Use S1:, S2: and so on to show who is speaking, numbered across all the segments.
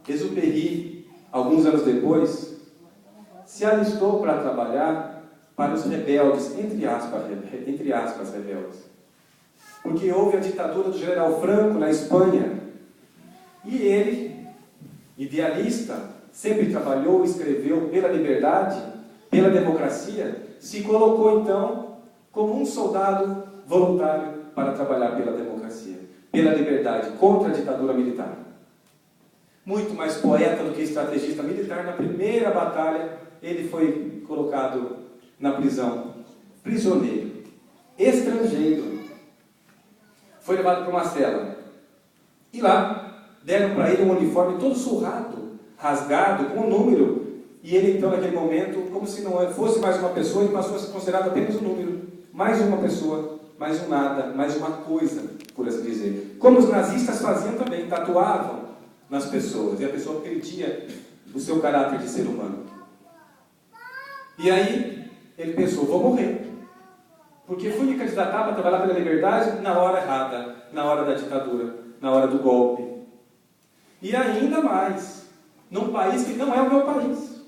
S1: Exupéry, alguns anos depois, se alistou para trabalhar para os rebeldes, entre aspas, rebeldes. Porque houve a ditadura do general Franco na Espanha. E ele, idealista, sempre trabalhou e escreveu pela liberdade, pela democracia, se colocou então como um soldado voluntário para trabalhar pela democracia, pela liberdade, contra a ditadura militar. Muito mais poeta do que estrategista militar, na primeira batalha ele foi colocado na prisão. Prisioneiro, estrangeiro. Foi levado para uma cela. E lá deram para ele um uniforme todo surrado, rasgado, com um número. E ele então, naquele momento, como se não fosse mais uma pessoa, ele passou a ser considerado apenas um número. Mais uma pessoa, mais um nada, mais uma coisa, por assim dizer. Como os nazistas faziam também, tatuavam nas pessoas, e a pessoa perdia o seu caráter de ser humano. E aí, ele pensou, vou morrer. Porque fui me candidatar para trabalhar pela liberdade na hora errada, na hora da ditadura, na hora do golpe. E ainda mais, num país que não é o meu país.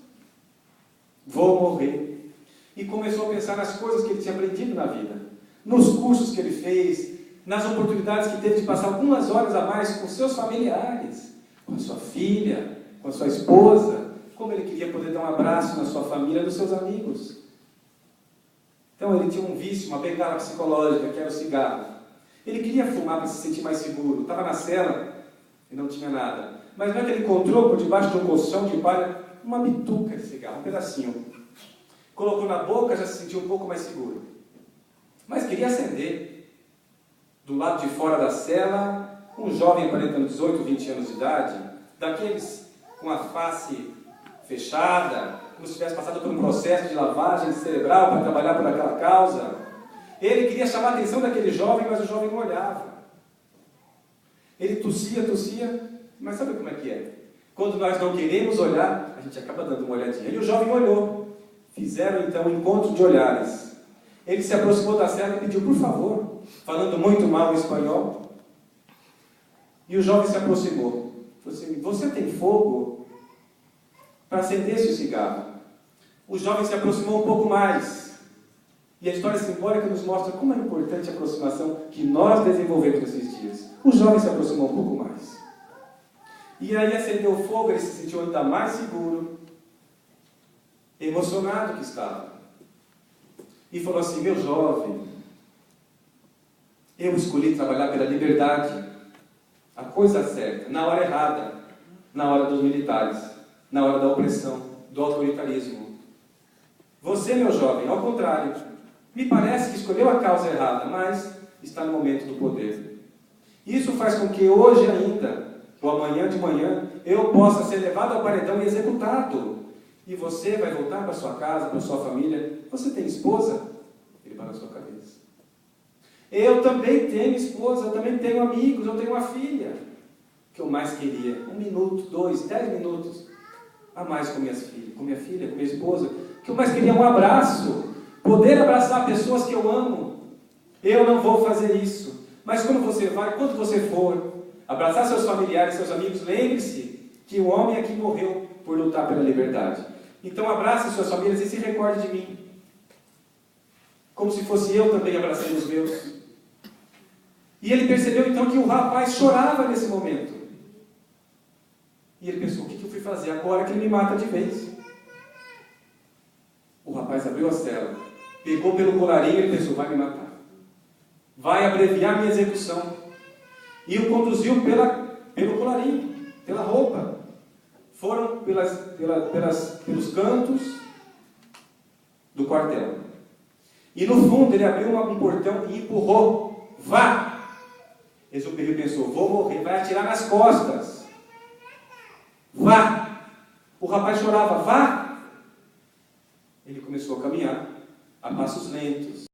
S1: Vou morrer. E começou a pensar nas coisas que ele tinha aprendido na vida, nos cursos que ele fez, nas oportunidades que teve de passar algumas horas a mais com seus familiares, com a sua filha, com a sua esposa, como ele queria poder dar um abraço na sua família, nos seus amigos. Então ele tinha um vício, uma bengala psicológica, que era o cigarro. Ele queria fumar para se sentir mais seguro. Estava na cela e não tinha nada. Mas não é que ele encontrou por debaixo de um colchão de palha uma bituca de cigarro, um pedacinho. Colocou na boca, já se sentiu um pouco mais seguro. Mas queria acender. Do lado de fora da cela, um jovem aparentando 18, 20 anos de idade, daqueles com a face fechada, como se tivesse passado por um processo de lavagem cerebral para trabalhar por aquela causa. Ele queria chamar a atenção daquele jovem, mas o jovem não olhava. Ele tossia, mas sabe como é que é? Quando nós não queremos olhar, a gente acaba dando uma olhadinha. E o jovem olhou. Fizeram então um encontro de olhares. Ele se aproximou da cela e pediu, por favor, falando muito mal em espanhol. E o jovem se aproximou. Falou assim, você tem fogo para acender esse cigarro? O jovem se aproximou um pouco mais. E a história simbólica nos mostra como é importante a aproximação que nós desenvolvemos nesses dias. O jovem se aproximou um pouco mais. E aí acendeu o fogo, ele se sentiu ainda mais seguro, emocionado que estava. E falou assim, meu jovem, eu escolhi trabalhar pela liberdade, a coisa certa, na hora errada, na hora dos militares, na hora da opressão, do autoritarismo. Você, meu jovem, ao contrário, me parece que escolheu a causa errada, mas está no momento do poder. Isso faz com que hoje ainda, ou amanhã de manhã, eu possa ser levado ao paredão e executado. E você vai voltar para sua casa, para sua família. Você tem esposa? Ele bate na sua cabeça. Eu também tenho esposa, eu também tenho amigos, eu tenho uma filha. O que eu mais queria? 1 minuto, 2, 10 minutos a mais com minha filha, com minha esposa. O que eu mais queria é um abraço. Poder abraçar pessoas que eu amo. Eu não vou fazer isso. Mas quando você vai, quando você for abraçar seus familiares, seus amigos, lembre-se que o homem aqui morreu por lutar pela liberdade. Então abrace suas famílias e se recorde de mim. Como se fosse eu também abracei os meus. E ele percebeu então que o rapaz chorava nesse momento. E ele pensou, o que eu fui fazer agora que ele me mata de vez? O rapaz abriu a cela, pegou pelo colarinho e ele pensou, vai me matar. Vai abreviar minha execução. E o conduziu pelo colarinho, pela roupa. Foram pelos cantos do quartel. E no fundo ele abriu um portão e empurrou. Vá! Exupéry pensou, vou morrer, vai atirar nas costas. Vá! O rapaz chorava, vá! Ele começou a caminhar a passos lentos.